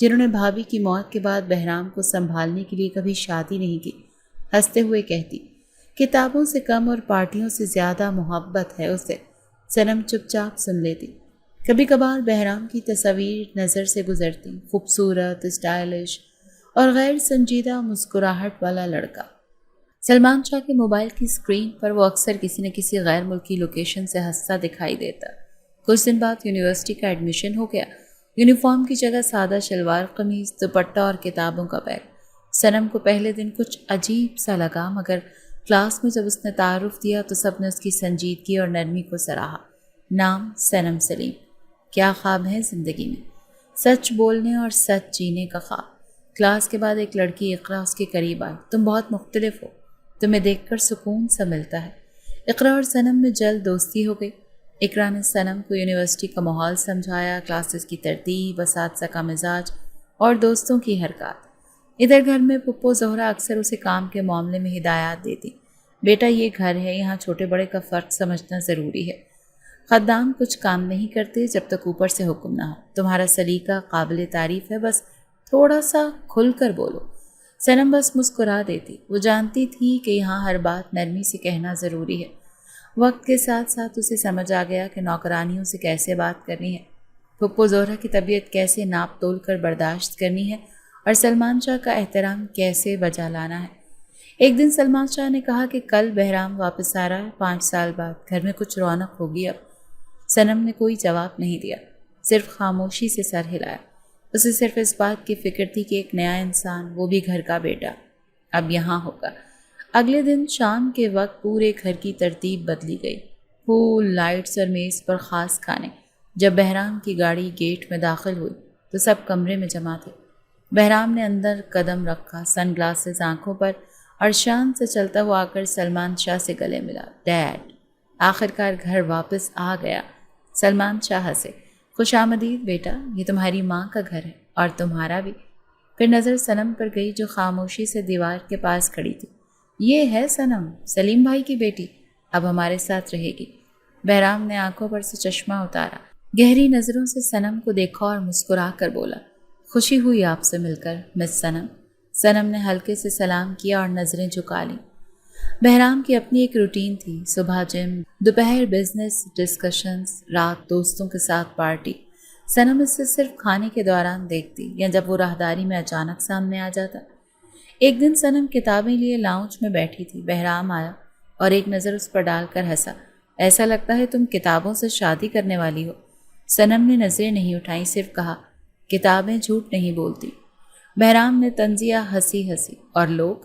جنہوں نے بھابھی کی موت کے بعد بہرام کو سنبھالنے کے لیے کبھی شادی نہیں کی، ہنستے ہوئے کہتی، کتابوں سے کم اور پارٹیوں سے زیادہ محبت ہے اسے۔ صنم چپ چاپ سن لیتی۔ کبھی کبھار بہرام کی تصاویر نظر سے گزرتی، خوبصورت، اسٹائلش اور غیر سنجیدہ مسکراہٹ والا لڑکا۔ سلمان شاہ کے موبائل کی اسکرین پر وہ اکثر کسی نہ کسی غیر ملکی لوکیشن سے ہنستا دکھائی دیتا۔ کچھ دن بعد یونیورسٹی کا ایڈمیشن ہو گیا۔ یونیفارم کی جگہ سادہ شلوار قمیض، دوپٹہ اور کتابوں کا بیگ۔ صنم کو پہلے دن کچھ عجیب سا لگا، مگر کلاس میں جب اس نے تعارف دیا تو سب نے اس کی سنجیدگی اور نرمی کو سراہا۔ نام صنم سلیم۔ کیا خواب ہے زندگی میں؟ سچ بولنے اور سچ جینے کا خواب۔ کلاس کے بعد ایک لڑکی اقرا اس کے قریب آئی۔ تم بہت مختلف ہو، تمہیں دیکھ کر سکون سا ملتا ہے۔ اقرا اور صنم میں جلد دوستی ہو گئی۔ اقرا نے صنم کو یونیورسٹی کا ماحول سمجھایا، کلاسز کی ترتیب، اساتذہ کا مزاج اور دوستوں کی حرکات۔ ادھر گھر میں پپو زہرا اکثر اسے کام کے معاملے میں ہدایات دیتی۔ بیٹا یہ گھر ہے، یہاں چھوٹے بڑے کا فرق سمجھنا ضروری ہے۔ خدام کچھ کام نہیں کرتے جب تک اوپر سے حکم نہ ہو۔ تمہارا سلیقہ قابل تعریف ہے، بس تھوڑا سا کھل کر بولو۔ صنم بس مسکرا دیتی۔ وہ جانتی تھی کہ یہاں ہر بات نرمی سے کہنا ضروری ہے۔ وقت کے ساتھ ساتھ اسے سمجھ آ گیا کہ نوکرانیوں سے کیسے بات کرنی ہے، پھپھو زہرا کی طبیعت کیسے ناپ تول کر برداشت کرنی ہے، اور سلمان شاہ کا احترام کیسے بجا لانا ہے۔ ایک دن سلمان شاہ نے کہا کہ کل بہرام واپس آ رہا ہے، 5 سال بعد گھر میں کچھ رونق ہوگی اب۔ صنم نے کوئی جواب نہیں دیا، صرف خاموشی سے سر ہلایا۔ اسے صرف اس بات کی فکر تھی کہ ایک نیا انسان، وہ بھی گھر کا بیٹا، اب یہاں ہوگا۔ اگلے دن شام کے وقت پورے گھر کی ترتیب بدلی گئی۔ پھول، لائٹس اور میز پر خاص کھانے۔ جب بہرام کی گاڑی گیٹ میں داخل ہوئی تو سب کمرے میں جمع تھے۔ بہرام نے اندر قدم رکھا، سن گلاسز آنکھوں پر، اور شان سے چلتا ہوا آ کر سلمان شاہ سے گلے ملا۔ ڈیڈ، آخرکار گھر واپس آ گیا۔ سلمان شاہ ہنسے۔ خوش آمدید بیٹا، یہ تمہاری ماں کا گھر ہے اور تمہارا بھی۔ پھر نظر صنم پر گئی جو خاموشی سے دیوار کے پاس کھڑی تھی۔ یہ ہے صنم، سلیم بھائی کی بیٹی، اب ہمارے ساتھ رہے گی۔ بہرام نے آنکھوں پر سے چشمہ اتارا، گہری نظروں سے صنم کو دیکھا اور مسکرا کر بولا، خوشی ہوئی آپ سے مل کر مس صنم۔ صنم نے ہلکے سے سلام کیا اور نظریں جھکا لیں۔ بہرام کی اپنی ایک روٹین تھی، صبح جم، دوپہر بزنس ڈسکشنز، رات دوستوں کے ساتھ پارٹی۔ صنم اس سے صرف کھانے کے دوران دیکھتی یا جب وہ راہداری میں اچانک سامنے آ جاتا۔ ایک دن صنم کتابیں لیے لاؤنج میں بیٹھی تھی۔ بہرام آیا اور ایک نظر اس پر ڈال کر ہنسا، ایسا لگتا ہے تم کتابوں سے شادی کرنے والی ہو۔ صنم نے نظریں نہیں اٹھائیں، صرف کہا، کتابیں جھوٹ نہیں بولتی۔ بہرام نے طنزیہ ہنسی اور لوگ؟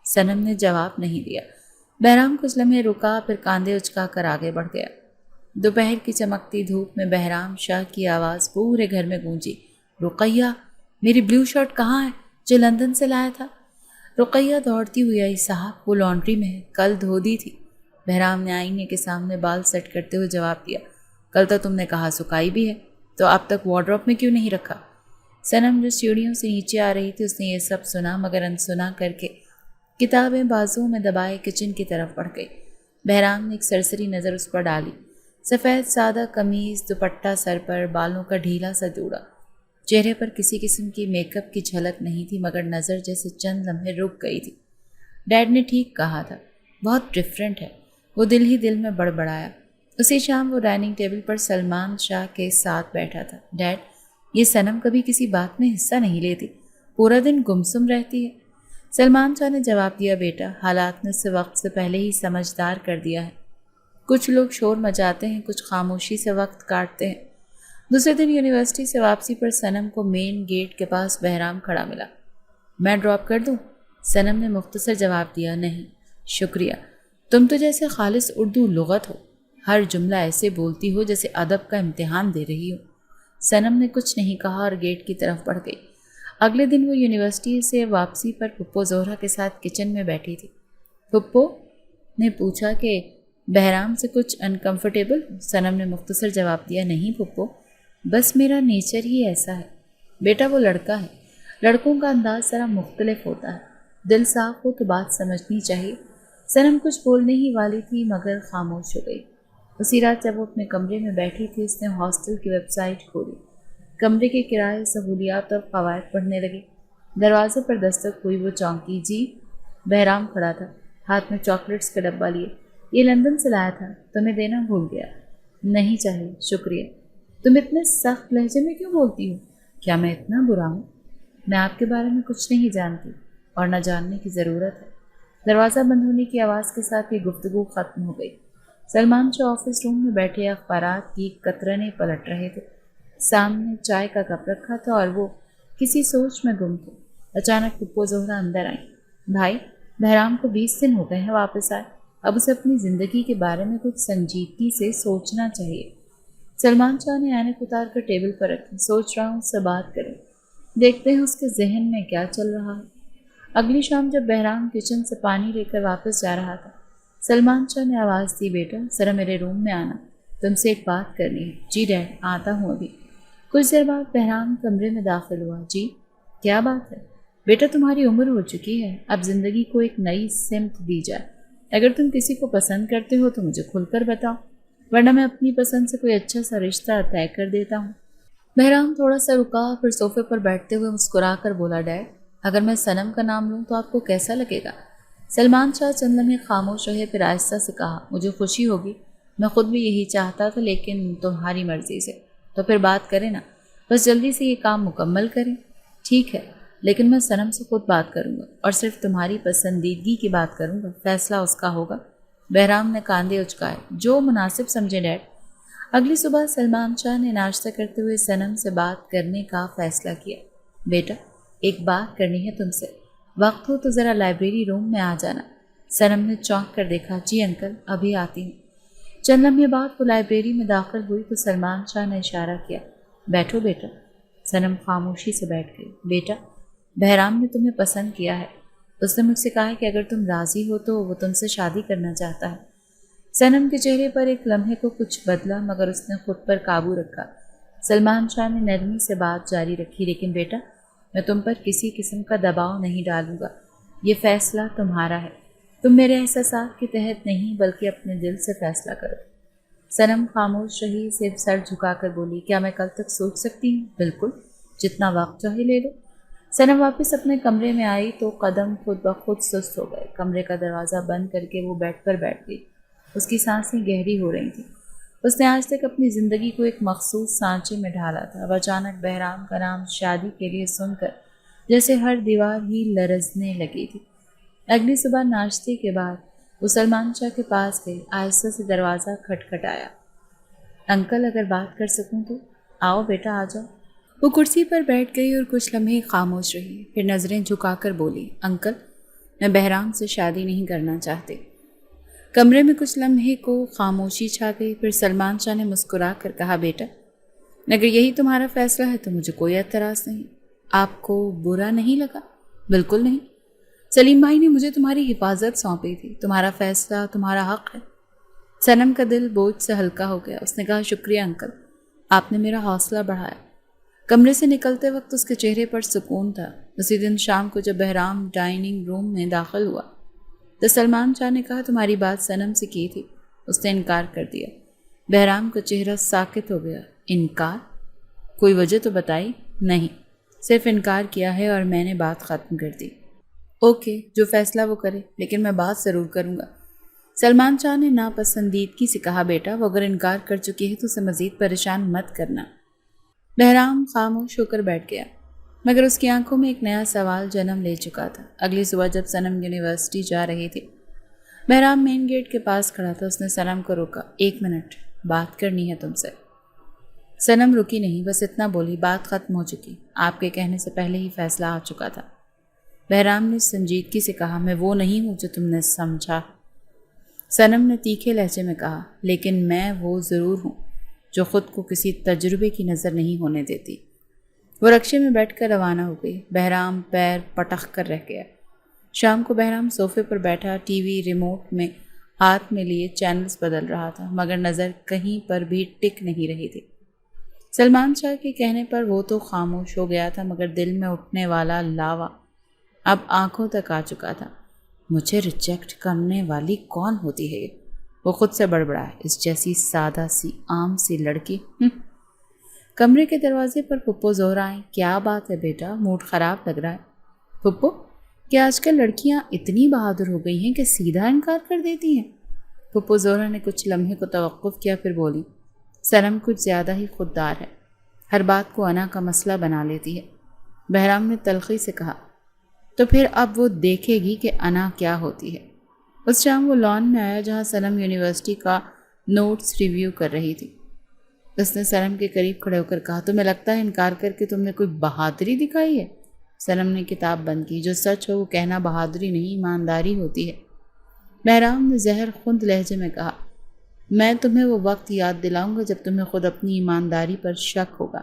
صنم نے جواب نہیں دیا۔ بہرام کچھ لمحے رکا، پھر کاندھے اچکا کر آگے بڑھ گیا۔ دوپہر کی چمکتی دھوپ میں بہرام شاہ کی آواز پورے گھر میں گونجی، رقیہ، میری بلیو شرٹ کہاں ہے جو لندن سے لایا تھا؟ رقیہ دوڑتی ہوئی آئی، صاحب وہ لانڈری میں ہے، کل دھو دی تھی۔ بہرام نے آئینے کے سامنے بال سیٹ کرتے ہوئے جواب دیا، کل تو تم نے کہا سکائی بھی ہے، تو اب تک وارڈروب میں کیوں نہیں رکھا؟ صنم جو سیڑھیوں سے نیچے آ رہی تھی، اس نے یہ سب سنا مگر انسنا کر کے کتابیں بازو میں دبائے کچن کی طرف بڑھ گئی۔ بہرام نے ایک سرسری نظر اس پر ڈالی، سفید سادہ قمیض، دوپٹہ سر پر، بالوں کا ڈھیلا سا جوڑا، چہرے پر کسی قسم کی میک اپ کی جھلک نہیں تھی مگر نظر جیسے چند لمحے رک گئی تھی۔ ڈیڈ نے ٹھیک کہا تھا، بہت ڈفرینٹ ہے، وہ دل ہی دل میں بڑبڑایا۔ اسی شام وہ ڈائننگ ٹیبل پر سلمان شاہ کے ساتھ بیٹھا تھا۔ ڈیڈ، یہ صنم کبھی کسی بات میں حصہ نہیں لیتی، پورا دن گمسم رہتی ہے۔ سلمان شاہ نے جواب دیا، بیٹا، حالات نے اسے وقت سے پہلے ہی سمجھدار کر دیا ہے۔ کچھ لوگ شور مچاتے ہیں، کچھ خاموشی سے وقت کاٹتے ہیں۔ دوسرے دن یونیورسٹی سے واپسی پر صنم کو مین گیٹ کے پاس بہرام کھڑا ملا۔ میں ڈراپ کر دوں؟ صنم نے مختصر جواب دیا، نہیں شکریہ، تم تو جیسے خالص اردو لغت ہو، ہر جملہ ایسے بولتی ہو جیسے ادب کا امتحان دے رہی ہو۔ صنم نے کچھ نہیں کہا اور گیٹ کی طرف بڑھ گئی۔ اگلے دن وہ یونیورسٹی سے واپسی پر پھپھو زہرا کے ساتھ کچن میں بیٹھی تھی۔ پھپھو نے پوچھا کہ بہرام سے کچھ انکمفرٹیبل؟ صنم نے مختصر جواب دیا، نہیں پھپھو، بس میرا نیچر ہی ایسا ہے۔ بیٹا وہ لڑکا ہے، لڑکوں کا انداز ذرا مختلف ہوتا ہے، دل صاف ہو تو بات سمجھنی چاہیے۔ صنم کچھ بولنے ہی والی تھی مگر خاموش ہو گئی۔ اسی رات جب وہ اپنے کمرے میں بیٹھی تھی، اس نے ہاسٹل کی ویب سائٹ کھولی۔ کمرے کے کرائے، سہولیات اور قواعد پڑھنے لگے۔ دروازے پر دستک ہوئی، وہ چونکی۔ جی؟ بہرام کھڑا تھا، ہاتھ میں چاکلیٹس کا ڈبہ لیے۔ یہ لندن سے لایا تھا، تمہیں دینا بھول گیا۔ نہیں چاہیے، شکریہ۔ تم اتنے سخت لہجے میں کیوں بولتی ہو؟ کیا میں اتنا برا ہوں؟ میں آپ کے بارے میں کچھ نہیں جانتی، اور نہ جاننے کی ضرورت ہے۔ دروازہ بند ہونے کی آواز کے ساتھ یہ گفتگو ختم ہو گئی۔ سلمان شاہ آفس روم میں بیٹھے اخبارات کی کترنیں پلٹ رہے تھے۔ سامنے چائے کا کپ رکھا تھا اور وہ کسی سوچ میں گم تھے۔ اچانک پپو زہرا اندر آئیں۔ بھائی، بہرام کو 20 دن ہو گئے ہیں واپس آئے، اب اسے اپنی زندگی کے بارے میں کچھ سنجیدگی سے سوچنا چاہیے۔ سلمان شاہ نے اینک اتار کر ٹیبل پر رکھی۔ سوچ رہا ہوں، اس سے بات کریں، دیکھتے ہیں اس کے ذہن میں کیا چل رہا ہے۔ اگلی شام جب بہرام کچن سے پانی لے کر واپس جا رہا تھا، سلمان شاہ نے آواز دی، بیٹا ذرا میرے روم میں آنا، تم سے ایک بات کرنی ہے۔ جی ڈیڈ، آتا ہوں ابھی۔ کچھ دیر بعد بہرام کمرے میں داخل ہوا۔ جی؟ کیا بات ہے؟ بیٹا تمہاری عمر ہو چکی ہے، اب زندگی کو ایک نئی سمت دی جائے۔ اگر تم کسی کو پسند کرتے ہو تو مجھے کھل کر بتاؤ، ورنہ میں اپنی پسند سے کوئی اچھا سا رشتہ طے کر دیتا ہوں۔ بہرام تھوڑا سا رکا، پھر صوفے پر بیٹھتے ہوئے مسکرا کر بولا، ڈیڈ اگر میں صنم کا نام لوں تو آپ کو کیسا لگے گا؟ سلمان شاہ چند لمحے خاموش رہے، پھر آہستہ سے کہا، مجھے خوشی ہوگی، میں خود بھی یہی چاہتا تھا، لیکن تمہاری مرضی سے۔ تو پھر بات کریں نا، بس جلدی سے یہ کام مکمل کریں۔ ٹھیک ہے، لیکن میں صنم سے خود بات کروں گا اور صرف تمہاری پسندیدگی کی بات کروں گا، فیصلہ اس کا ہوگا۔ بہرام نے کاندھے اچکائے، جو مناسب سمجھے ڈیڈ۔ اگلی صبح سلمان شاہ نے ناشتہ کرتے ہوئے صنم سے بات کرنے کا فیصلہ کیا۔ بیٹا ایک بات کرنی ہے تم سے، وقت ہو تو ذرا لائبریری روم میں آ جانا۔ صنم نے چونک کر دیکھا۔ جی انکل، ابھی آتی ہوں۔ چند لمحے بعد وہ لائبریری میں داخل ہوئی تو سلمان شاہ نے اشارہ کیا، بیٹھو بیٹا۔ صنم خاموشی سے بیٹھ گئی۔ بیٹا، بہرام نے تمہیں پسند کیا ہے، اس نے مجھ سے کہا کہ اگر تم راضی ہو تو وہ تم سے شادی کرنا چاہتا ہے۔ صنم کے چہرے پر ایک لمحے کو کچھ بدلا، مگر اس نے خود پر قابو رکھا۔ سلمان شاہ نے نرمی سے بات جاری رکھی، لیکن بیٹا میں تم پر کسی قسم کا دباؤ نہیں ڈالوں گا، یہ فیصلہ تمہارا ہے۔ تم میرے احساسات کے تحت نہیں بلکہ اپنے دل سے فیصلہ کرو۔ صنم خاموش رہی، صرف سر جھکا کر بولی، کیا میں کل تک سوچ سکتی ہوں؟ بالکل، جتنا وقت چاہے لے لو۔ صنم واپس اپنے کمرے میں آئی تو قدم خود بخود سست ہو گئے۔ کمرے کا دروازہ بند کر کے وہ بیڈ پر بیٹھ گئی۔ اس کی سانسیں گہری ہو رہی تھیں۔ اس نے آج تک اپنی زندگی کو ایک مخصوص سانچے میں ڈھالا تھا، اب اچانک بہرام کا نام شادی کے لیے سن کر جیسے ہر دیوار ہی لرزنے لگی تھی۔ اگلی صبح ناشتے کے بعد وہ سلمان شاہ کے پاس گئی۔ آہستہ سے دروازہ کھٹکھٹایا۔ انکل اگر بات کر سکوں تو؟ آؤ بیٹا آ جاؤ۔ وہ کرسی پر بیٹھ گئی اور کچھ لمحے خاموش رہی، پھر نظریں جھکا کر بولی، انکل میں بہرام سے شادی نہیں کرنا چاہتی۔ کمرے میں کچھ لمحے کو خاموشی چھا گئی، پھر سلمان شاہ نے مسکرا کر کہا، بیٹا اگر یہی تمہارا فیصلہ ہے تو مجھے کوئی اعتراض نہیں۔ آپ کو برا نہیں لگا؟ بالکل نہیں، سلیم بھائی نے مجھے تمہاری حفاظت سونپی تھی، تمہارا فیصلہ تمہارا حق ہے۔ صنم کا دل بوجھ سے ہلکا ہو گیا۔ اس نے کہا، شکریہ انکل، آپ نے میرا حوصلہ بڑھایا۔ کمرے سے نکلتے وقت اس کے چہرے پر سکون تھا۔ اسی دن شام کو جب بہرام ڈائننگ روم میں داخل ہوا تو سلمان شاہ نے کہا، تمہاری بات صنم سے کی تھی، اس نے انکار کر دیا۔ بہرام کا چہرہ ساکت ہو گیا۔ انکار؟ کوئی وجہ تو بتائی؟ نہیں، صرف انکار کیا ہے اور میں نے بات ختم کر دی۔ اوکے، جو فیصلہ وہ کرے، لیکن میں بات ضرور کروں گا۔ سلمان شاہ نے ناپسندیدگی سے کہا، بیٹا وہ اگر انکار کر چکی ہے تو اسے مزید پریشان مت کرنا۔ بہرام خاموش ہو کر بیٹھ گیا، مگر اس کی آنکھوں میں ایک نیا سوال جنم لے چکا تھا۔ اگلی صبح جب صنم یونیورسٹی جا رہی تھی، بہرام مین گیٹ کے پاس کھڑا تھا۔ اس نے صنم کو روکا، ایک منٹ، بات کرنی ہے تم سے۔ صنم رکی نہیں، بس اتنا بولی، بات ختم ہو چکی، آپ کے کہنے سے پہلے ہی فیصلہ آ چکا تھا۔ بہرام نے سنجیدگی سے کہا، میں وہ نہیں ہوں جو تم نے سمجھا۔ صنم نے تیکھے لہجے میں کہا، لیکن میں وہ ضرور ہوں جو خود کو کسی تجربے کی نظر نہیں ہونے دیتی۔ وہ رکشے میں بیٹھ کر روانہ ہو گئی۔ بہرام پیر پٹخ کر رہ گیا۔ شام کو بہرام صوفے پر بیٹھا، ٹی وی ریموٹ میں ہاتھ میں لیے چینلز بدل رہا تھا، مگر نظر کہیں پر بھی ٹک نہیں رہی تھی۔ سلمان شاہ کے کہنے پر وہ تو خاموش ہو گیا تھا، مگر دل میں اٹھنے والا لاوا اب آنکھوں تک آ چکا تھا۔ مجھے ریجیکٹ کرنے والی کون ہوتی ہے یہ؟ وہ خود سے بڑبڑا، اس جیسی سادہ سی عام سی لڑکی۔ کمرے کے دروازے پر پھپھو زہرا آئیں۔ کیا بات ہے بیٹا، موڈ خراب لگ رہا ہے؟ پھپھو، کیا آج کل لڑکیاں اتنی بہادر ہو گئی ہیں کہ سیدھا انکار کر دیتی ہیں؟ پھپھو زہرا نے کچھ لمحے کو توقف کیا، پھر بولی، صنم کچھ زیادہ ہی خوددار ہے، ہر بات کو انا کا مسئلہ بنا لیتی ہے۔ بہرام نے تلخی سے کہا، تو پھر اب وہ دیکھے گی کہ انا کیا ہوتی ہے۔ اس شام وہ لان میں آیا جہاں صنم یونیورسٹی کا نوٹس ریویو کر رہی تھی۔ اس نے صنم کے قریب کھڑے ہو کر کہا، تمہیں لگتا ہے انکار کر کے تم نے کوئی بہادری دکھائی ہے؟ صنم نے کتاب بند کی، جو سچ ہو وہ کہنا بہادری نہیں، ایمانداری ہوتی ہے۔ بہرام نے زہر خوند لہجے میں کہا، میں تمہیں وہ وقت یاد دلاؤں گا جب تمہیں خود اپنی ایمانداری پر شک ہوگا۔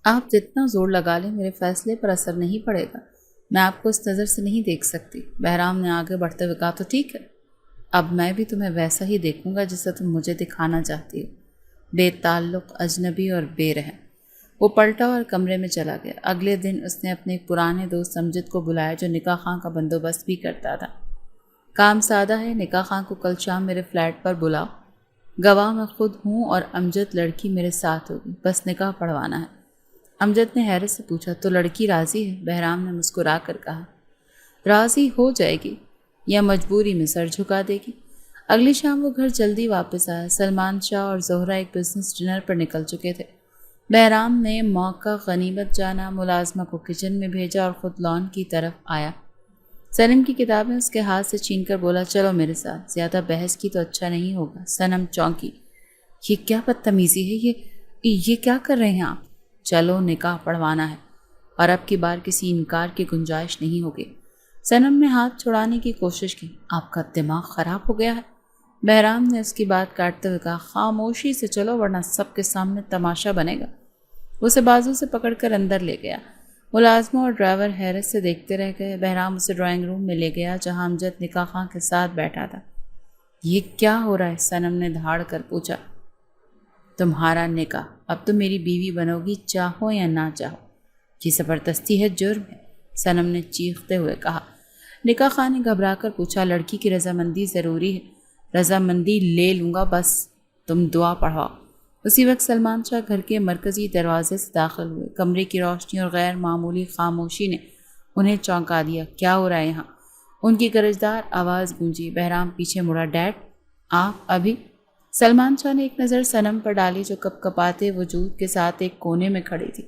آپ جتنا زور لگا لیں میرے فیصلے پر اثر نہیں پڑے گا، میں آپ کو اس نظر سے نہیں دیکھ سکتی۔ بہرام نے آگے بڑھتے ہوئے کہا، تو ٹھیک ہے، اب میں بھی تمہیں ویسا ہی دیکھوں گا جیسا تم مجھے دکھانا چاہتی ہو، بے تعلق، اجنبی اور بے رحم۔ وہ پلٹا اور کمرے میں چلا گیا۔ اگلے دن اس نے اپنے ایک پرانے دوست امجد کو بلایا جو نکاح خاں کا بندوبست بھی کرتا تھا۔ کام سادہ ہے، نکاح خاں کو کل شام میرے فلیٹ پر بلاؤ، گواہ میں خود ہوں اور امجد لڑکی میرے ساتھ ہوگی، بس نکاح پڑھوانا ہے۔ امجد نے حیرت سے پوچھا، تو لڑکی راضی ہے؟ بہرام نے مسکرا کر کہا، راضی ہو جائے گی یا مجبوری میں سر جھکا دے گی۔ اگلی شام وہ گھر جلدی واپس آیا۔ سلمان شاہ اور زہرا ایک بزنس ڈنر پر نکل چکے تھے۔ بہرام نے موقع غنیمت جانا، ملازمہ کو کچن میں بھیجا اور خود لان کی طرف آیا۔ صنم کی کتابیں اس کے ہاتھ سے چھین کر بولا، چلو میرے ساتھ، زیادہ بحث کی تو اچھا نہیں ہوگا۔ صنم چونکی، یہ کیا بدتمیزی ہے، یہ کیا کر رہے ہیں آپ؟ چلو نکاح پڑھوانا ہے اور اب کی بار کسی انکار کی گنجائش نہیں ہوگی۔ صنم نے ہاتھ چھڑانے کی کوشش کی، آپ کا دماغ خراب ہو گیا ہے؟ بہرام نے اس کی بات کاٹتے ہوئے کہا، خاموشی سے چلو ورنہ سب کے سامنے تماشا بنے گا۔ اسے بازو سے پکڑ کر اندر لے گیا۔ ملازمہ اور ڈرائیور حیرت سے دیکھتے رہ گئے۔ بہرام اسے ڈرائنگ روم میں لے گیا جہاں امجد نکاح خاں کے ساتھ بیٹھا تھا۔ یہ کیا ہو رہا ہے؟ صنم نے دھاڑ کر پوچھا۔ تمہارا نکاح، اب تم میری بیوی بنو گی چاہو یا نہ چاہو، یہ زبردستی ہے، جرم ہے، صنم نے چیختے ہوئے کہا۔ نکاح خاں نے گھبرا کر پوچھا، لڑکی کی رضامندی ضروری ہے، رضامندی لے لوں گا، بس تم دعا پڑھواؤ۔ اسی وقت سلمان شاہ گھر کے مرکزی دروازے سے داخل ہوئے۔ کمرے کی روشنی اور غیر معمولی خاموشی نے انہیں چونکا دیا۔ کیا ہو رہا ہے یہاں؟ ان کی گرجدار آواز گونجی۔ بہرام پیچھے مڑا، ڈیڈ آپ ابھی؟ سلمان شاہ نے ایک نظر صنم پر ڈالی جو کپ کپاتے وجود کے ساتھ ایک کونے میں کھڑی تھی،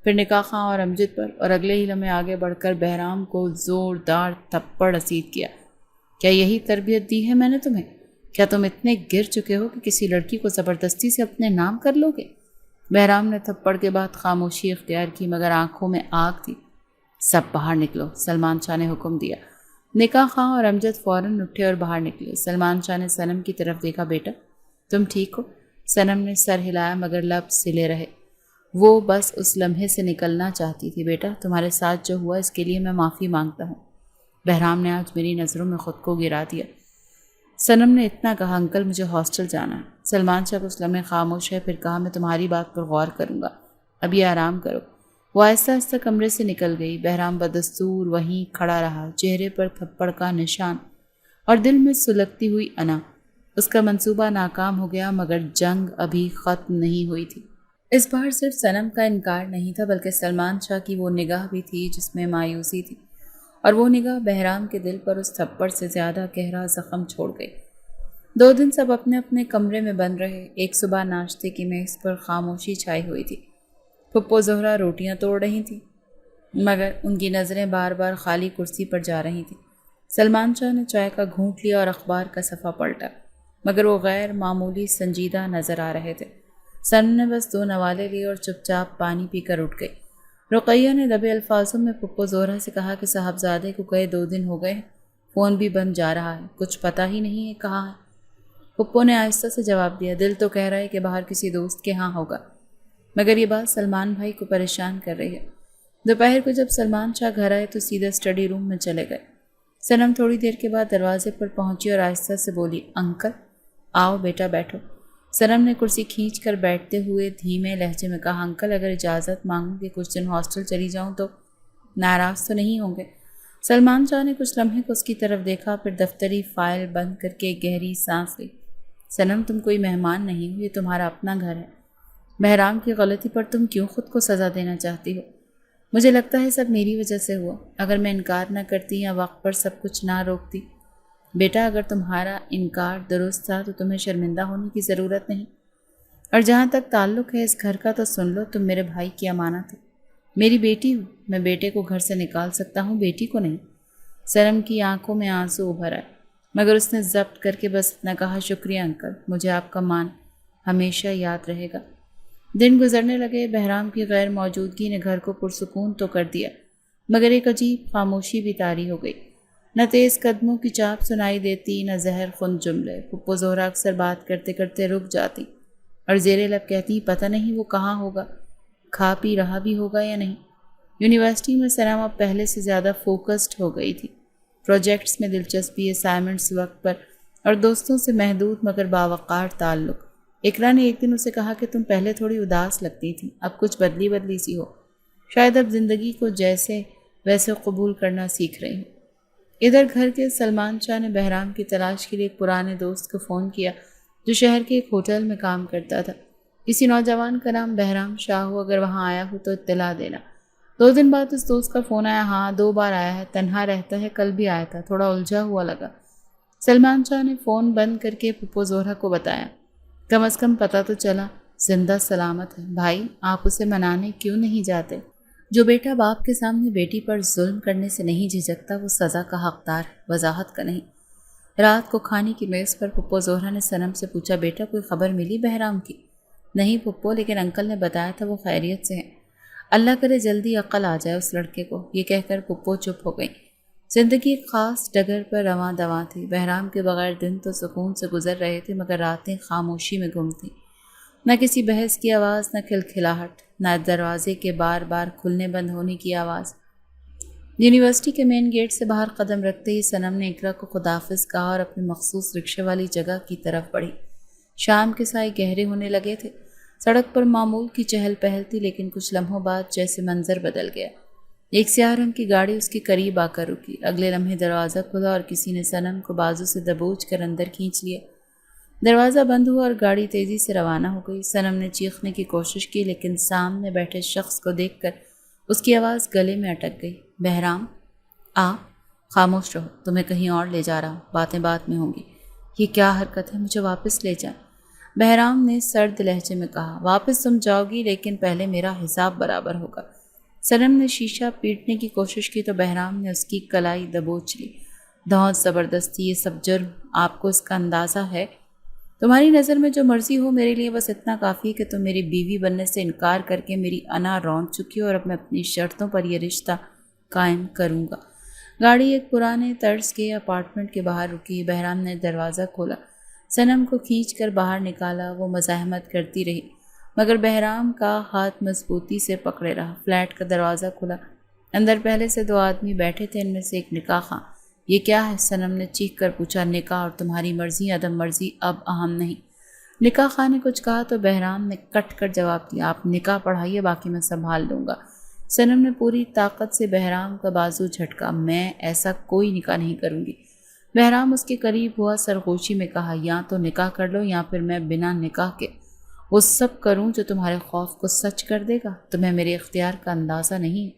پھر نکاح خاں اور امجد پر، اور اگلے ہی لمحے آگے بڑھ کر بہرام کو زوردار تھپڑ رسید کیا۔ کیا یہی تربیت دی ہے میں نے تمہیں؟ کیا تم اتنے گر چکے ہو کہ کسی لڑکی کو زبردستی سے اپنے نام کر لو گے؟ بہرام نے تھپڑ کے بعد خاموشی اختیار کی مگر آنکھوں میں آگ تھی۔ سب باہر نکلو، سلمان شاہ نے حکم دیا۔ نکاح خاں اور امجد فوراً اٹھے اور باہر نکلے۔ سلمان شاہ نے صنم کی طرف دیکھا، بیٹا تم ٹھیک ہو؟ صنم نے سر ہلایا مگر لب سلے رہے۔ وہ بس اس لمحے سے نکلنا چاہتی تھی۔ بیٹا تمہارے ساتھ جو ہوا اس کے لیے میں معافی مانگتا ہوں۔ بہرام نے آج میری نظروں میں خود کو گرا دیا۔ صنم نے اتنا کہا، انکل مجھے ہاسٹل جانا ہے۔ سلمان شاہ کچھ لمحے خاموش ہے، پھر کہا، میں تمہاری بات پر غور کروں گا، اب یہ آرام کرو۔ وہ آہستہ آہستہ کمرے سے نکل گئی۔ بہرام بدستور وہیں کھڑا رہا، چہرے پر تھپڑ کا نشان اور دل میں سلگتی ہوئی انا۔ اس کا منصوبہ ناکام ہو گیا مگر جنگ ابھی ختم نہیں ہوئی تھی۔ اس بار صرف صنم کا انکار نہیں تھا بلکہ سلمان شاہ کی وہ نگاہ بھی تھی جس میں مایوسی تھی، اور وہ نگاہ بہرام کے دل پر اس تھپڑ سے زیادہ گہرا زخم چھوڑ گئی۔ 2 دن سب اپنے اپنے کمرے میں بند رہے۔ ایک صبح ناشتے کی میز پر خاموشی چھائی ہوئی تھی۔ پھپھو زہرا روٹیاں توڑ رہی تھیں مگر ان کی نظریں بار بار خالی کرسی پر جا رہی تھیں۔ سلمان شاہ نے چائے کا گھونٹ لیا اور اخبار کا صفحہ پلٹا مگر وہ غیر معمولی سنجیدہ نظر آ رہے تھے۔ صنم نے بس 2 نوالے لیے اور چپ چاپ پانی پی کر اٹھ گئی۔ رقیہ نے دبے الفاظوں میں پھپھو زہرا سے کہا کہ صاحبزادے کو گئے 2 دن ہو گئے ہیں، فون بھی بند جا رہا ہے، کچھ پتہ ہی نہیں ہے کہاں ہے۔ پھپھو نے آہستہ سے جواب دیا، دل تو کہہ رہا ہے کہ باہر کسی دوست کے ہاں ہوگا مگر یہ بات سلمان بھائی کو پریشان کر رہی ہے۔ دوپہر کو جب سلمان شاہ گھر آئے تو سیدھا اسٹڈی روم میں چلے گئے۔ صنم تھوڑی دیر کے بعد دروازے پر پہنچی اور آہستہ سے بولی، انکل آؤ بیٹا بیٹھو۔ صنم نے کرسی کھینچ کر بیٹھتے ہوئے دھیمے لہجے میں کہا، انکل اگر اجازت مانگوں کہ کچھ دن ہاسٹل چلی جاؤں تو ناراض تو نہیں ہوں گے؟ سلمان شاہ نے کچھ لمحے کو اس کی طرف دیکھا، پھر دفتری فائل بند کر کے گہری سانس لی۔ صنم تم کوئی مہمان نہیں ہو، یہ تمہارا اپنا گھر ہے۔ بہرام کی غلطی پر تم کیوں خود کو سزا دینا چاہتی ہو؟ مجھے لگتا ہے سب میری وجہ سے ہوا۔ اگر میں انکار نہ کرتی یا وقت پر سب کچھ نہ روکتی۔ بیٹا اگر تمہارا انکار درست تھا تو تمہیں شرمندہ ہونے کی ضرورت نہیں۔ اور جہاں تک تعلق ہے اس گھر کا تو سن لو، تم میرے بھائی کی امانت ہے۔ میری بیٹی ہو، میں بیٹے کو گھر سے نکال سکتا ہوں، بیٹی کو نہیں۔ سنم کی آنکھوں میں آنسو ابھر آئے، مگر اس نے ضبط کر کے بس اتنا کہا، شکریہ انکل، مجھے آپ کا مان ہمیشہ یاد رہے گا۔ دن گزرنے لگے۔ بہرام کی غیر موجودگی نے گھر کو پرسکون تو کر دیا، مگر ایک عجیب خاموشی بھی طاری ہو گئی۔ نہ تیز قدموں کی چاپ سنائی دیتی، نہ زہر خون جملے۔ پھپھو زہرا اکثر بات کرتے کرتے رک جاتی اور زیر لب کہتی، پتہ نہیں وہ کہاں ہوگا، کھا پی رہا بھی ہوگا یا نہیں۔ یونیورسٹی میں سنم اب پہلے سے زیادہ فوکسڈ ہو گئی تھی۔ پروجیکٹس میں دلچسپی، اسائنمنٹس وقت پر، اور دوستوں سے محدود مگر باوقار تعلق۔ اقرا نے ایک دن اسے کہا کہ تم پہلے تھوڑی اداس لگتی تھی، اب کچھ بدلی بدلی سی ہو، شاید اب زندگی کو جیسے ویسے قبول کرنا سیکھ رہی ہو۔ ادھر گھر کے سلمان شاہ نے بہرام کی تلاش کے لیے ایک پرانے دوست کو فون کیا جو شہر کے ایک ہوٹل میں کام کرتا تھا۔ کسی نوجوان کا نام بہرام شاہ ہو، اگر وہاں آیا ہو تو اطلاع دینا۔ 2 دن بعد اس دوست کا فون آیا، ہاں 2 بار آیا ہے، تنہا رہتا ہے، کل بھی آیا تھا، تھوڑا الجھا ہوا لگا۔ سلمان شاہ نے فون بند کر کے پھپھو زہرا کو بتایا، کم از کم پتہ تو چلا زندہ سلامت ہے۔ بھائی آپ اسے منانے کیوں نہیں جاتے؟ جو بیٹا باپ کے سامنے بیٹی پر ظلم کرنے سے نہیں جھجکتا وہ سزا کا حقدار، وضاحت کا نہیں۔ رات کو کھانے کی میز پر پھپھو زہرا نے سنم سے پوچھا، بیٹا کوئی خبر ملی بہرام کی؟ نہیں پھپھو، لیکن انکل نے بتایا تھا وہ خیریت سے ہیں۔ اللہ کرے جلدی عقل آ جائے اس لڑکے کو۔ یہ کہہ کر پھپھو چپ ہو گئی۔ زندگی ایک خاص ڈگر پر رواں دواں تھی۔ بہرام کے بغیر دن تو سکون سے گزر رہے تھے، مگر راتیں خاموشی میں گم تھیں۔ نہ کسی بحث کی آواز، نہ کھلکھلاہٹ، نہ دروازے کے بار بار کھلنے بند ہونے کی آواز۔ یونیورسٹی کے مین گیٹ سے باہر قدم رکھتے ہی سنم نے اقرا کو خداحافظ کہا اور اپنے مخصوص رکشے والی جگہ کی طرف بڑھی۔ شام کے سائے گہرے ہونے لگے تھے۔ سڑک پر معمول کی چہل پہل تھی، لیکن کچھ لمحوں بعد جیسے منظر بدل گیا۔ ایک سیاہ رنگ کی گاڑی اس کے قریب آ کر رکی۔ اگلے لمحے دروازہ کھلا اور کسی نے سنم کو بازو سے دبوچ کر اندر کھینچ لیا۔ دروازہ بند ہوا اور گاڑی تیزی سے روانہ ہو گئی۔ سنم نے چیخنے کی کوشش کی، لیکن سامنے بیٹھے شخص کو دیکھ کر اس کی آواز گلے میں اٹک گئی۔ بہرام آ، خاموش رہو، تمہیں کہیں اور لے جا رہا ہوں، باتیں بات میں ہوں گی۔ یہ کیا حرکت ہے، مجھے واپس لے جائیں۔ بہرام نے سرد لہجے میں کہا، واپس تم جاؤ گی لیکن پہلے میرا حساب برابر ہوگا۔ سنم نے شیشہ پیٹنے کی کوشش کی تو بہرام نے اس کی کلائی دبوچ لی۔ دھونس زبردستی، یہ سب جرم، آپ کو اس کا اندازہ ہے؟ تمہاری نظر میں جو مرضی ہو، میرے لیے بس اتنا کافی ہے کہ تم میری بیوی بننے سے انکار کر کے میری انا رون چکی ہو، اور اب میں اپنی شرطوں پر یہ رشتہ قائم کروں گا۔ گاڑی ایک پرانے طرز کے اپارٹمنٹ کے باہر رکی۔ بہرام نے دروازہ کھولا، سنم کو کھینچ کر باہر نکالا۔ وہ مزاحمت کرتی رہی، مگر بہرام کا ہاتھ مضبوطی سے پکڑے رہا۔ فلیٹ کا دروازہ کھلا۔ اندر پہلے سے 2 آدمی بیٹھے تھے، ان میں سے ایک نکاح خواں۔ یہ کیا ہے؟ سنم نے چیخ کر پوچھا۔ نکاح اور تمہاری مرضی عدم مرضی اب اہم نہیں۔ نکاح خواں نے کچھ کہا تو بہرام نے کٹ کر جواب دیا، آپ نکاح پڑھائیے، باقی میں سنبھال لوں گا۔ سنم نے پوری طاقت سے بہرام کا بازو جھٹکا، میں ایسا کوئی نکاح نہیں کروں گی۔ بہرام اس کے قریب ہوا، سرگوشی میں کہا، یا تو نکاح کر لو یا پھر میں بنا نکاح کے وہ سب کروں جو تمہارے خوف کو سچ کر دے گا۔ تمہیں میرے اختیار کا اندازہ نہیں۔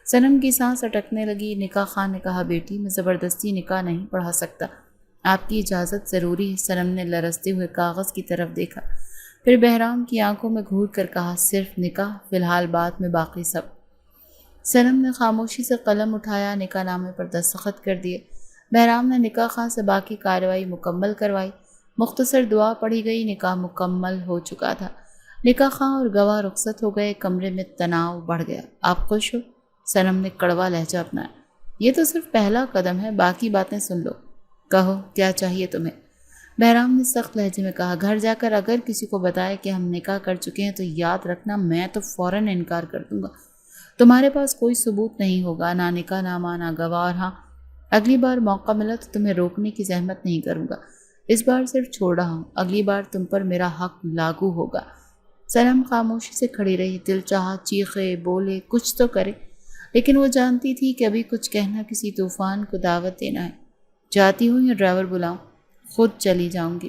سنم کی سانس اٹکنے لگی۔ نکاح خواں نے کہا، بیٹی میں زبردستی نکاح نہیں پڑھا سکتا، آپ کی اجازت ضروری ہے۔ سنم نے لرزتے ہوئے کاغذ کی طرف دیکھا، پھر بہرام کی آنکھوں میں گھور کر کہا، صرف نکاح، فی الحال بعد میں باقی سب۔ سنم نے خاموشی سے قلم اٹھایا، نکاح نامے پر دستخط کر دیے۔ بہرام نے نکاح خواں سے باقی کارروائی مکمل کروائی۔ مختصر دعا پڑھی گئی، نکاح مکمل ہو چکا تھا۔ نکاح خواں اور گواہ رخصت ہو گئے۔ کمرے میں تناؤ بڑھ گیا۔ آپ خوش ہو؟ سنم نے کڑوا لہجہ اپنایا۔ یہ تو صرف پہلا قدم ہے، باقی باتیں سن لو۔ کہو کیا چاہیے تمہیں؟ بہرام نے سخت لہجے میں کہا، گھر جا کر اگر کسی کو بتائے کہ ہم نکاح کر چکے ہیں تو یاد رکھنا میں تو فوراً انکار کر دوں گا۔ تمہارے پاس کوئی ثبوت نہیں ہوگا، نہ نکاح نامہ، نہ گواہ، اور ہاں اگلی بار موقع ملا تو تمہیں روکنے کی زحمت نہیں کروں گا۔ اس بار صرف چھوڑ رہا ہوں، اگلی بار تم پر میرا حق لاگو ہوگا۔ سنم خاموشی سے کھڑی رہی۔ دل چاہا چیخے، بولے، کچھ تو کرے، لیکن وہ جانتی تھی کہ ابھی کچھ کہنا کسی طوفان کو دعوت دینا ہے۔ جاتی ہوں یا ڈرائیور بلاؤں؟ خود چلی جاؤں گی۔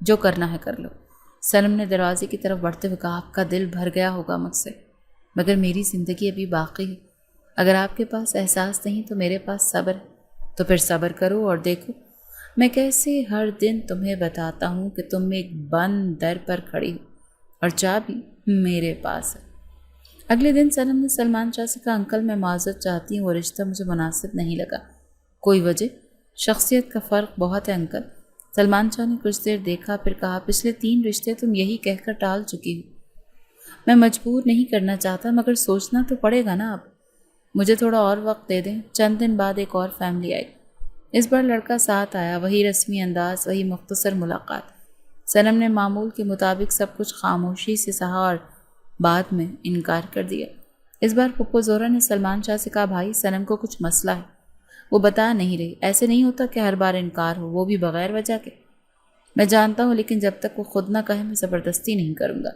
جو کرنا ہے کر لو۔ سنم نے دروازے کی طرف بڑھتے ہوئے کہا، آپ کا دل بھر گیا ہوگا مجھ سے، مگر میری زندگی ابھی باقی ہے۔ اگر آپ کے پاس احساس نہیں تو میرے پاس صبر ہے، تو پھر صبر کرو اور دیکھو میں کیسے ہر دن تمہیں بتاتا ہوں کہ تم ایک بند در پر کھڑی ہو اور چابی میرے پاس ہے۔ اگلے دن سنم نے سلمان شاہ سے کہا، انکل میں معذرت چاہتی ہوں، وہ رشتہ مجھے مناسب نہیں لگا۔ کوئی وجہ؟ شخصیت کا فرق بہت ہے انکل۔ سلمان شاہ نے کچھ دیر دیکھا، پھر کہا، پچھلے 3 رشتے تم یہی کہہ کر ٹال چکی ہو۔ میں مجبور نہیں کرنا چاہتا، مگر سوچنا تو پڑے گا نا اب۔ مجھے تھوڑا اور وقت دے دیں۔ چند دن بعد ایک اور فیملی آئی۔ اس بار لڑکا ساتھ آیا، وہی رسمی انداز، وہی مختصر ملاقات۔ سنم نے معمول کے مطابق سب کچھ خاموشی سے سہا اور بعد میں انکار کر دیا۔ اس بار پھپھو زہرا نے سلمان شاہ سے کہا، بھائی سنم کو کچھ مسئلہ ہے، وہ بتا نہیں رہی۔ ایسے نہیں ہوتا کہ ہر بار انکار ہو، وہ بھی بغیر وجہ کے۔ میں جانتا ہوں، لیکن جب تک وہ خود نہ کہے میں زبردستی نہیں کروں گا۔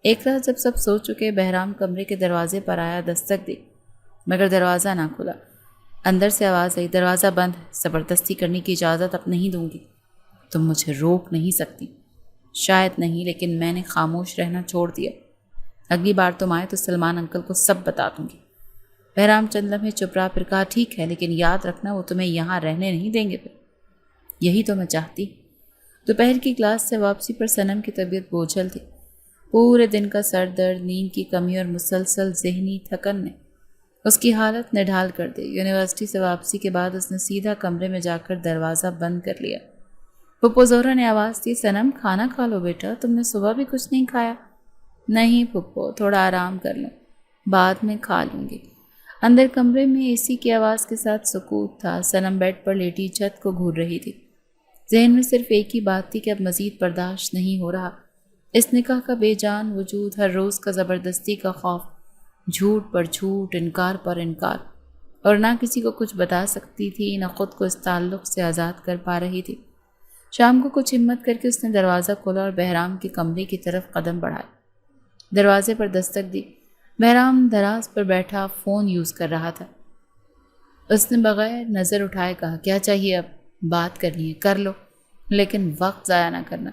ایک رات جب سب سو چکے، بہرام کمرے کے دروازے پر آیا، دستک دی، مگر دروازہ نہ کھلا۔ اندر سے آواز آئی، دروازہ بند ہے، زبردستی کرنے کی اجازت اب نہیں دوں گی۔ تم مجھے روک نہیں سکتی۔ شاید نہیں، لیکن میں نے خاموش رہنا چھوڑ دیا۔ اگلی بار تم آئے تو سلمان انکل کو سب بتا دوں گی۔ بہرام چند لمحے چپ رہا، پھر کہا، ٹھیک ہے، لیکن یاد رکھنا وہ تمہیں یہاں رہنے نہیں دیں گے۔ پھر یہی تو میں چاہتی۔ دوپہر کی کلاس سے واپسی پر سنم کی طبیعت بوجھل تھی۔ پورے دن کا سر درد، نیند کی کمی اور مسلسل ذہنی تھکن نے اس کی حالت نڈھال کر دی۔ یونیورسٹی سے واپسی کے بعد اس نے سیدھا کمرے میں جا کر دروازہ بند کر لیا۔ پھپھو زہرا نے آواز دی، سنم کھانا کھا لو بیٹا، تم نے صبح بھی کچھ نہیں کھایا۔ نہیں پھپھو، تھوڑا آرام کر لوں، بعد میں کھا لوں گی۔ اندر کمرے میں اے سی کی آواز کے ساتھ سکوت تھا۔ سنم بیڈ پر لیٹی چھت کو گھور رہی تھی۔ ذہن میں صرف ایک ہی بات تھی کہ اب مزید برداشت نہیں ہو رہا۔ اس نکاح کا بے جان وجود، ہر روز کا زبردستی کا خوف، جھوٹ پر جھوٹ، انکار پر انکار، اور نہ کسی کو کچھ بتا سکتی تھی، نہ خود کو اس تعلق سے آزاد کر پا رہی تھی۔ شام کو کچھ ہمت کر کے اس نے دروازہ کھولا اور بہرام کے کمرے کی طرف قدم بڑھائے۔ دروازے پر دستک دی۔ بہرام دراز پر بیٹھا فون یوز کر رہا تھا۔ اس نے بغیر نظر اٹھائے کہا، کیا چاہیے؟ اب بات کرنی ہے کر لو، لیکن وقت ضائع نہ کرنا۔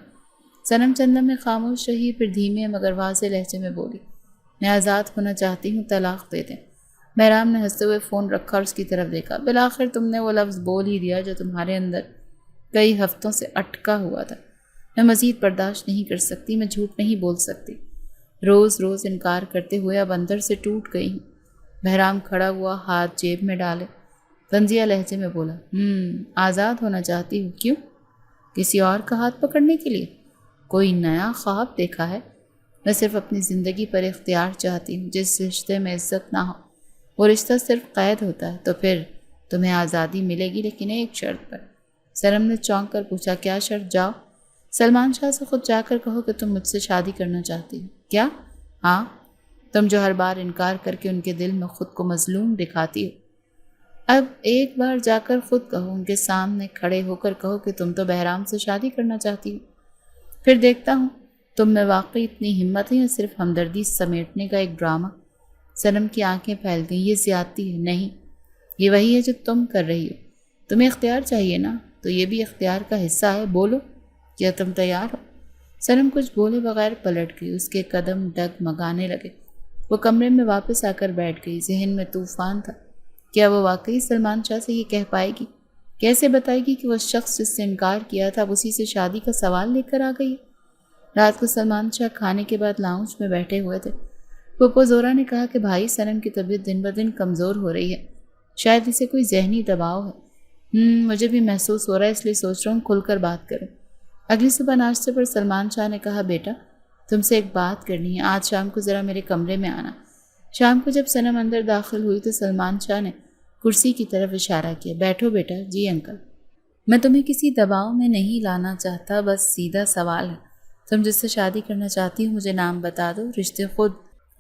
سنم چندم میں خاموش رہی، پھر دھیمے مگر واضح لہجے میں بولی، میں آزاد ہونا چاہتی ہوں، طلاق دے دیں۔ بہرام نے ہنستے ہوئے فون رکھا اور اس کی طرف دیکھا۔ بالآخر تم نے وہ لفظ بول ہی دیا جو تمہارے اندر کئی ہفتوں سے اٹکا ہوا تھا۔ میں مزید برداشت نہیں کر سکتی، میں جھوٹ نہیں بول سکتی۔ روز روز انکار کرتے ہوئے اب اندر سے ٹوٹ گئی ہوں۔ بہرام کھڑا ہوا، ہاتھ جیب میں ڈالے، طنزیہ لہجے میں بولا، آزاد ہونا چاہتی ہوں؟ کیوں؟ کسی اور کا ہاتھ پکڑنے کے لیے؟ کوئی نیا خواب دیکھا ہے؟ میں صرف اپنی زندگی پر اختیار چاہتی ہوں۔ جس رشتے میں عزت نہ ہو وہ رشتہ صرف قید ہوتا ہے۔ تو پھر تمہیں آزادی ملے گی، لیکن ایک شرط پر۔ سنم نے چونک کر پوچھا، کیا شرط؟ جاؤ سلمان شاہ سے خود جا کر کہو کہ تم مجھ سے شادی کرنا چاہتی ہو۔ کیا؟ ہاں، تم جو ہر بار انکار کر کے ان کے دل میں خود کو مظلوم دکھاتی ہو، اب ایک بار جا کر خود کہو، ان کے سامنے کھڑے ہو کر کہو کہ تم تو بہرام سے شادی کرنا چاہتی ہو۔ پھر دیکھتا ہوں تم میں واقعی اتنی ہمت ہے یا صرف ہمدردی سمیٹنے کا ایک ڈرامہ۔ سنم کی آنکھیں پھیل گئیں۔ یہ زیادتی ہے۔ نہیں، یہ وہی ہے جو تم کر رہی ہو۔ تمہیں اختیار چاہیے نا، تو یہ بھی اختیار کا حصہ ہے۔ بولو، کیا تم تیار ہو؟ سنم کچھ بولے بغیر پلٹ گئی۔ اس کے قدم ڈگمگانے لگے۔ وہ کمرے میں واپس آ کر بیٹھ گئی۔ ذہن میں طوفان تھا۔ کیا وہ واقعی سلمان شاہ سے یہ کہہ پائے گی؟ کیسے بتائے گی کہ وہ شخص جس سے انکار کیا تھا اب اسی سے شادی کا سوال لے کر آ گئی؟ رات کو سلمان شاہ کھانے کے بعد لاؤنج میں بیٹھے ہوئے تھے۔ پھپھو زہرا نے کہا کہ بھائی سنم کی طبیعت دن بدن کمزور ہو رہی ہے، شاید اسے کوئی ذہنی دباؤ ہے۔ مجھے بھی محسوس ہو رہا ہے، اس لیے سوچ رہا ہوں کھل کر بات کروں۔ اگلی صبح ناشتے پر سلمان شاہ نے کہا، بیٹا تم سے ایک بات کرنی ہے، آج شام کو ذرا میرے کمرے میں آنا۔ شام کو جب سنم اندر داخل ہوئی تو سلمان شاہ نے کرسی کی طرف اشارہ کیا۔ بیٹھو بیٹا۔ جی انکل۔ میں تمہیں کسی دباؤ میں نہیں لانا چاہتا، بس سیدھا سوال ہے، تم جس سے شادی کرنا چاہتی ہو مجھے نام بتا دو۔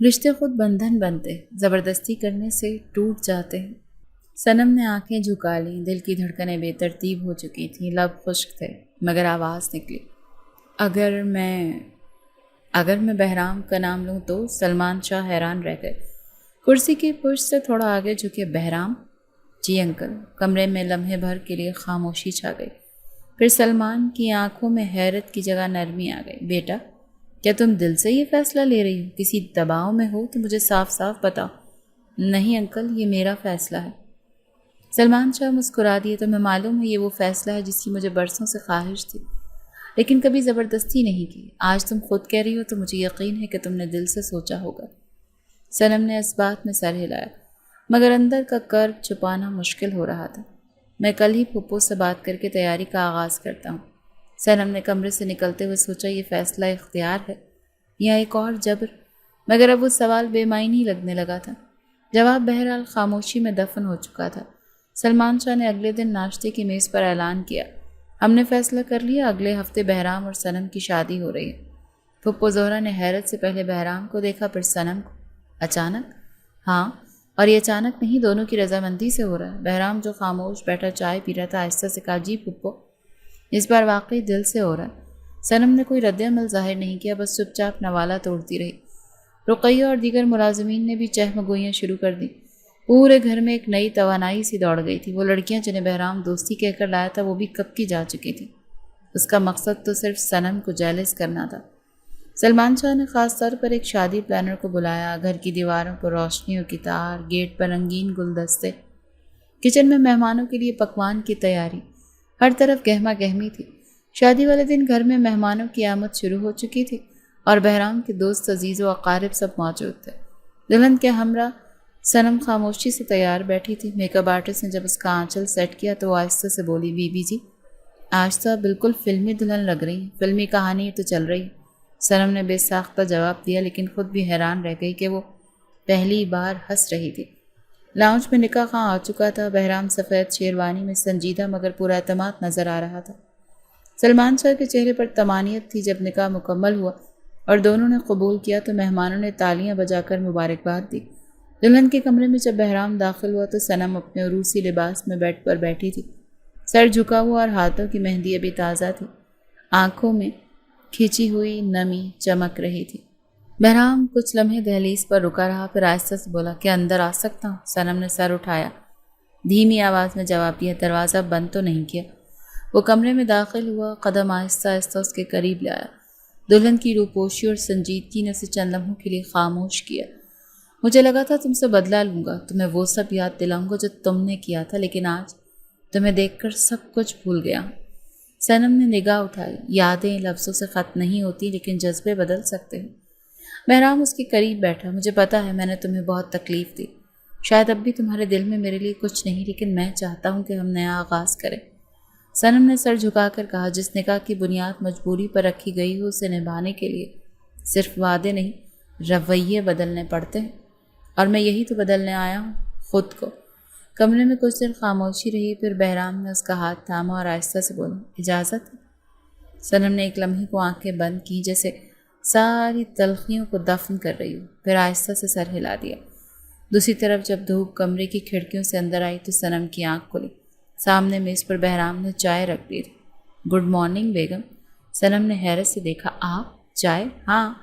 رشتے خود بندھن بنتے، زبردستی کرنے سے ٹوٹ جاتے ہیں۔ سنم نے آنکھیں جھکا لیں، دل کی دھڑکنیں بے ترتیب ہو چکی تھیں، لب خشک تھے، مگر آواز نکلی، اگر میں بہرام کا نام لوں تو؟ سلمان شاہ حیران رہ گئے، کرسی کی پشت سے تھوڑا آگے جھکے۔ بہرام؟ جی انکل۔ کمرے میں لمحے بھر کے لیے خاموشی چھا گئی، پھر سلمان کی آنکھوں میں حیرت کی جگہ نرمی آ گئی۔ بیٹا، کیا تم دل سے یہ فیصلہ لے رہی ہو؟ کسی دباؤ میں ہو تو مجھے صاف صاف بتاؤ۔ نہیں انکل، یہ میرا فیصلہ ہے۔ سلمان شاہ مسکرا دیے۔ تمہیں معلوم ہے یہ وہ فیصلہ ہے جس کی مجھے برسوں سے خواہش تھی، لیکن کبھی زبردستی نہیں کی۔ آج تم خود کہہ رہی ہو تو مجھے یقین ہے کہ تم نے دل سے سوچا ہوگا۔ صنم نے اس بات میں سر ہلایا، مگر اندر کا کرب چھپانا مشکل ہو رہا تھا۔ میں کل ہی پھپھو سے بات کر کے تیاری کا آغاز کرتا ہوں۔ صنم نے کمرے سے نکلتے ہوئے سوچا، یہ فیصلہ اختیار ہے یا ایک اور جبر؟ مگر اب وہ سوال بے معنی لگنے لگا تھا۔ جواب بہرحال خاموشی میں دفن ہو چکا تھا۔ سلمان شاہ نے اگلے دن ناشتے کی میز پر اعلان کیا، ہم نے فیصلہ کر لیا، اگلے ہفتے بہرام اور صنم کی شادی ہو رہی ہے۔ پھپھو زہرا نے حیرت سے پہلے بہرام کو دیکھا، پھر صنم کو۔ اچانک؟ ہاں، اور یہ اچانک نہیں، دونوں کی رضامندی سے ہو رہا ہے۔ بہرام جو خاموش بیٹھا چائے پی رہا تھا آہستہ سے کہا، جی پھپھو، اس بار واقعی دل سے ہو رہا ہے۔ صنم نے کوئی رد عمل ظاہر نہیں کیا، بس چپ چاپ نوالہ توڑتی رہی۔ رقیہ اور دیگر ملازمین نے بھی چہم گوئیاں شروع کر دی۔ پورے گھر میں ایک نئی توانائی سی دوڑ گئی تھی۔ وہ لڑکیاں جنہیں بہرام دوستی کہہ کر لایا تھا وہ بھی کب کی جا چکی تھیں۔ اس کا مقصد تو صرف صنم کو جیلس کرنا تھا۔ سلمان شاہ نے خاص طور پر ایک شادی پلانر کو بلایا۔ گھر کی دیواروں پر روشنیوں کی تار، گیٹ پر رنگین گلدستے، کچن میں مہمانوں کے لیے پکوان کی تیاری، ہر طرف گہما گہمی تھی۔ شادی والے دن گھر میں مہمانوں کی آمد شروع ہو چکی تھی اور بہرام کے دوست عزیز و اقارب سب موجود تھے۔ دلہن کے ہمراہ صنم خاموشی سے تیار بیٹھی تھی۔ میک اپ آرٹسٹ نے جب اس کا آنچل سیٹ کیا تو وہ آہستہ سے بولی، بی بی جی، آج تو آپ بالکل فلمی دلہن لگ رہی ہیں، فلمی کہانی تو چل رہی۔ صنم نے بے ساختہ جواب دیا، لیکن خود بھی حیران رہ گئی کہ وہ پہلی بار ہنس رہی تھی۔ لاؤنج میں نکاح خواہ آ چکا تھا۔ بہرام سفید شیروانی میں سنجیدہ مگر پورا اعتماد نظر آ رہا تھا۔ سلمان شاہ کے چہرے پر طمانینت تھی۔ جب نکاح مکمل ہوا اور دونوں نے قبول کیا تو مہمانوں نے تالیاں بجا کر مبارکباد دی۔ دلہن کے کمرے میں جب بہرام داخل ہوا تو صنم اپنے عروسی لباس میں بیڈ پر بیٹھی تھی، سر جھکا ہوا اور ہاتھوں کی مہندی ابھی تازہ تھی۔ آنکھوں میں کھینچی ہوئی نمی چمک رہی تھی۔ بہرام کچھ لمحے دہلیز پر رکا رہا، پھر آہستہ سے بولا، کیا اندر آ سکتا ہوں؟ صنم نے سر اٹھایا، دھیمی آواز میں جواب دیا، دروازہ بند تو نہیں کیا؟ وہ کمرے میں داخل ہوا، قدم آہستہ آہستہ اس کے قریب لایا۔ دلہن کی روپوشی اور سنجیدگی نے اسے چند لمحوں کے لیے خاموش کیا۔ مجھے لگا تھا تم سے بدلہ لوں گا، تمہیں وہ سب یاد دلاؤں گا جو تم نے کیا تھا، لیکن آج تمہیں دیکھ کر سب کچھ بھول گیا۔ صنم نے نگاہ اٹھائی۔ یادیں لفظوں سے ختم نہیں ہوتی، لیکن جذبے بدل سکتے ہیں۔ بہرام اس کے قریب بیٹھا، مجھے پتا ہے میں نے تمہیں بہت تکلیف دی، شاید اب بھی تمہارے دل میں میرے لیے کچھ نہیں، لیکن میں چاہتا ہوں کہ ہم نیا آغاز کریں۔ صنم نے سر جھکا کر کہا، جس نکاح کی بنیاد مجبوری پر رکھی گئی ہو اسے نبھانے کے لیے صرف وعدے نہیں، رویے بدلنے پڑتے ہیں، اور میں یہی تو بدلنے آیا ہوں، خود کو۔ کمرے میں کچھ دیر خاموشی رہی، پھر بہرام نے اس کا ہاتھ تھاما اور آہستہ سے بولا، اجازت ہے؟ صنم نے ایک لمحے کو آنکھیں بند کی، جیسے ساری تلخیوں کو دفن کر رہی ہو، پھر آہستہ سے سر ہلا دیا۔ دوسری طرف جب دھوپ کمرے کی کھڑکیوں سے اندر آئی تو صنم کی آنکھ کھلی۔ سامنے میز پر بہرام نے چائے رکھ دی تھی۔ گڈ مارننگ بیگم۔ صنم نے حیرت سے دیکھا، آپ چائے؟ ہاں،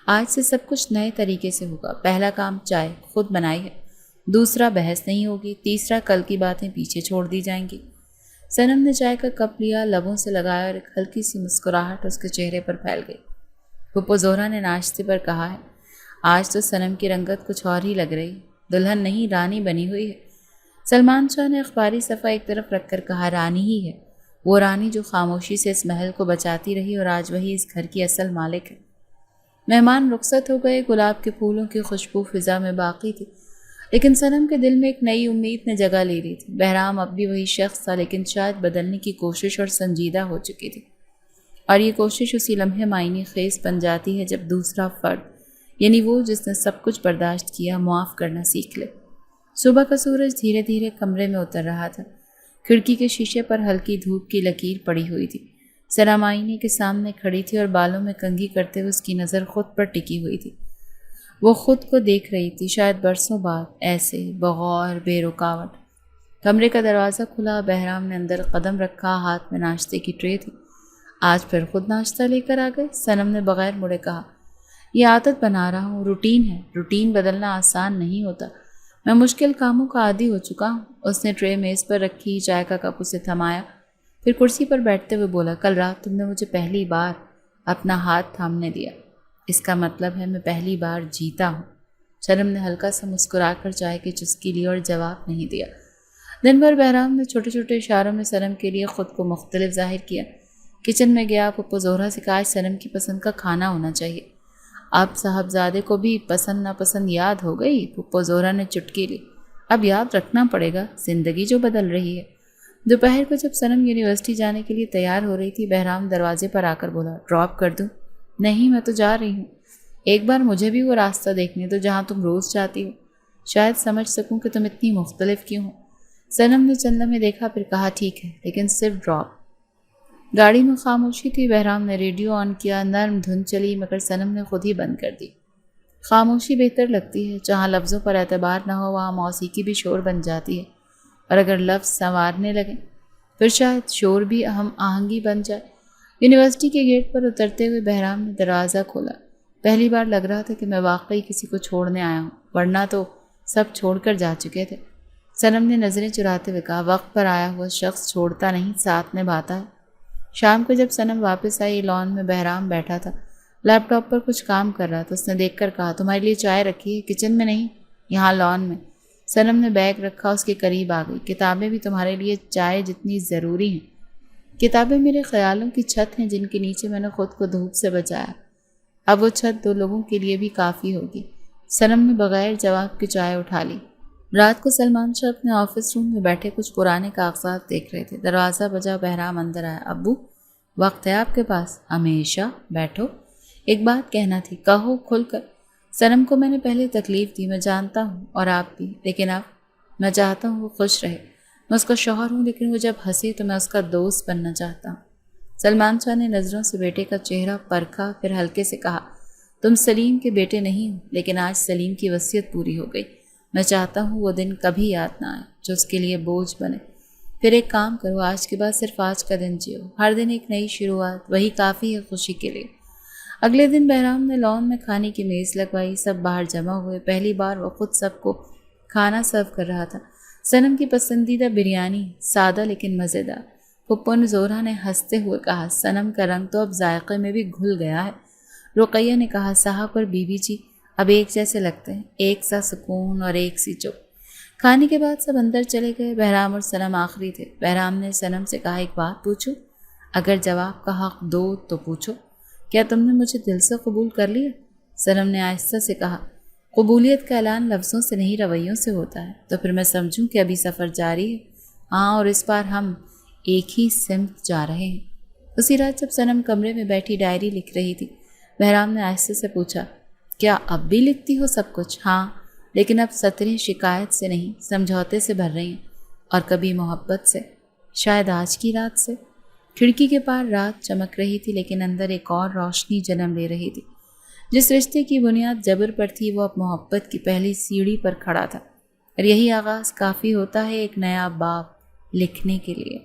آج سے سب کچھ نئے طریقے سے ہوگا۔ پہلا کام چائے خود بنائی ہے، دوسرا بحث نہیں ہوگی، تیسرا کل کی باتیں پیچھے چھوڑ دی جائیں گی۔ صنم نے چائے کا کپ لیا، لبوں سے لگایا اور ایک ہلکی سی مسکراہٹ اس کے چہرے پر پھیل گئی۔ پھپھو زہرا نے ناشتے پر کہا ہے، آج تو صنم کی رنگت کچھ اور ہی لگ رہی، دلہن نہیں رانی بنی ہوئی ہے۔ سلمان شاہ نے اخباری صفحہ ایک طرف رکھ کر کہا، رانی ہی ہے، وہ رانی جو خاموشی سے اس محل کو بچاتی رہی اور آج وہی اس گھر کی اصل مالک ہے۔ مہمان رخصت ہو گئے، گلاب کے پھولوں کی خوشبو فضا میں باقی تھی، لیکن صنم کے دل میں ایک نئی امید نے جگہ لے لی تھی۔ بہرام اب بھی وہی شخص تھا، لیکن شاید بدلنے کی کوشش اور سنجیدہ ہو چکی تھی، اور یہ کوشش اسی لمحے معنی خیز بن جاتی ہے جب دوسرا فرد، یعنی وہ جس نے سب کچھ برداشت کیا، معاف کرنا سیکھ لے۔ صبح کا سورج دھیرے دھیرے کمرے میں اتر رہا تھا۔ کھڑکی کے شیشے پر ہلکی دھوپ کی لکیر پڑی ہوئی تھی۔ صنم آئینے کے سامنے کھڑی تھی اور بالوں میں کنگھی کرتے ہوئے اس کی نظر خود پر ٹکی ہوئی تھی۔ وہ خود کو دیکھ رہی تھی، شاید برسوں بعد، ایسے بغور بے رکاوٹ۔ کمرے کا دروازہ کھلا، بہرام نے اندر قدم رکھا، ہاتھ میں ناشتے کی ٹرے تھی۔ آج پھر خود ناشتہ لے کر آ گئے؟ صنم نے بغیر مڑے کہا، یہ عادت بنا رہا ہوں، روٹین ہے، روٹین بدلنا آسان نہیں ہوتا، میں مشکل کاموں کا عادی ہو چکا ہوں۔ اس نے ٹرے میز پر رکھی، چائے کا کپ اسے تھمایا، پھر کرسی پر بیٹھتے ہوئے بولا، کل رات تم نے مجھے پہلی بار اپنا ہاتھ تھامنے دیا، اس کا مطلب ہے میں پہلی بار جیتا ہوں۔ شنم نے ہلکا سا مسکرا کر چائے کی چسکی لی اور جواب نہیں دیا۔ دن بھر بہرام نے چھوٹے چھوٹے اشاروں میں سنم کے لیے خود کو مختلف ظاہر کیا۔ کچن میں گیا، پپو زہرا سے کہا سنم کی پسند کا کھانا ہونا چاہیے۔ اب صاحبزادے کو بھی پسند ناپسند یاد ہو گئی، پپو زہرا نے چٹکی لی۔ اب یاد رکھنا پڑے گا، زندگی جو بدل رہی ہے۔ دوپہر کو جب سنم یونیورسٹی جانے کے لیے تیار ہو رہی تھی، بہرام دروازے پر آ کر بولا، ڈراپ کر دوں؟ نہیں، میں تو جا رہی ہوں۔ ایک بار مجھے بھی وہ راستہ دیکھنے دو جہاں تم روز جاتی ہو، شاید سمجھ سکوں کہ تم اتنی مختلف کیوں ہو۔ سنم نے چند لمحے دیکھا، پھر کہا ٹھیک ہے، لیکن صرف ڈراپ۔ گاڑی میں خاموشی تھی، بہرام نے ریڈیو آن کیا، نرم دھن چلی مگر سنم نے خود ہی بند کر دی۔ خاموشی بہتر لگتی ہے، جہاں لفظوں پر اعتبار نہ ہو وہاں موسیقی بھی شور بن جاتی ہے، اور اگر لفظ سنوارنے لگیں پھر شاید شور بھی ہم آہنگی بن جائے۔ یونیورسٹی کے گیٹ پر اترتے ہوئے بہرام نے دروازہ کھولا۔ پہلی بار لگ رہا تھا کہ میں واقعی کسی کو چھوڑنے آیا ہوں، ورنہ تو سب چھوڑ کر جا چکے تھے۔ سنم نے نظریں چراتے ہوئے کہا، وقت پر آیا ہوا شخص چھوڑتا نہیں، ساتھ نبھاتا ہے۔ شام کو جب سنم واپس آئی، لان میں بہرام بیٹھا تھا، لیپ ٹاپ پر کچھ کام کر رہا تھا۔ اس نے دیکھ کر کہا، تمہارے لیے چائے رکھی ہے، کچن میں نہیں، یہاں لان میں۔ سنم نے بیگ رکھا، اس کے قریب آ گئی۔ کتابیں بھی تمہارے لیے چائے جتنی ضروری ہیں۔ کتابیں میرے خیالوں کی چھت ہیں جن کے نیچے میں نے خود کو دھوپ سے بچایا۔ اب وہ چھت 2 لوگوں کے لیے بھی کافی ہوگی۔ سنم نے بغیر جواب کے چائے اٹھا لی۔ رات کو سلمان شاہ اپنے آفس روم میں بیٹھے کچھ پرانے کاغذات دیکھ رہے تھے۔ دروازہ بجا، بہرام اندر آیا۔ ابو، وقت ہے آپ کے پاس؟ ہمیشہ، بیٹھو، ایک بات کہنا تھی، کہو کھل کر۔ سنم کو میں نے پہلے تکلیف دی، میں جانتا ہوں، اور آپ بھی، لیکن اب میں چاہتا ہوں وہ خوش رہے۔ میں اس کا شوہر ہوں، لیکن وہ جب ہنسے تو میں اس کا دوست بننا چاہتا ہوں۔ سلمان شاہ نے نظروں سے بیٹے کا چہرہ پرکھا، پھر ہلکے سے کہا، تم سلیم کے بیٹے نہیں ہو، لیکن آج سلیم کی وصیت پوری ہو گئی۔ میں چاہتا ہوں وہ دن کبھی یاد نہ آئے جو اس کے لیے بوجھ بنے۔ پھر ایک کام کرو، آج کے بعد صرف آج کا دن جیو، ہر دن ایک نئی شروعات، وہی کافی ہے خوشی کے لیے۔ اگلے دن بہرام نے لان میں کھانے کی میز لگوائی، سب باہر جمع ہوئے۔ پہلی بار وہ خود سب کو کھانا سرو کر رہا تھا۔ سنم کی پسندیدہ بریانی، سادہ لیکن مزیدار۔ پپو زہرا نے ہنستے ہوئے کہا، سنم کا رنگ تو اب ذائقے میں بھی گھل گیا ہے۔ رقیہ نے کہا، صاحب اور بی بی جی اب ایک جیسے لگتے ہیں، ایک سا سکون اور ایک سی چپ۔ کھانے کے بعد سب اندر چلے گئے، بہرام اور سنم آخری تھے۔ بہرام نے سنم سے کہا، ایک بات پوچھوں؟ اگر جواب کا حق دو تو پوچھو، کیا تم نے مجھے دل سے قبول کر لیا؟ سنم نے آہستہ سے کہا، قبولیت کا اعلان لفظوں سے نہیں رویوں سے ہوتا ہے۔ تو پھر میں سمجھوں کہ ابھی سفر جاری ہے؟ ہاں، اور اس بار ہم ایک ہی سمت جا رہے ہیں۔ اسی رات جب سنم کمرے میں بیٹھی ڈائری لکھ رہی تھی، بہرام نے آہستہ سے پوچھا، کیا اب بھی لکھتی ہو سب کچھ؟ ہاں، لیکن اب سطریں شکایت سے نہیں، سمجھوتے سے بھر رہی ہیں، اور کبھی محبت سے، شاید آج کی رات سے۔ کھڑکی کے پار رات چمک رہی تھی، لیکن اندر ایک اور روشنی جنم لے رہی تھی۔ جس رشتے کی بنیاد جبر پر تھی، وہ اب محبت کی پہلی سیڑھی پر کھڑا تھا، اور یہی آغاز کافی ہوتا ہے ایک نیا باب لکھنے کے لیے۔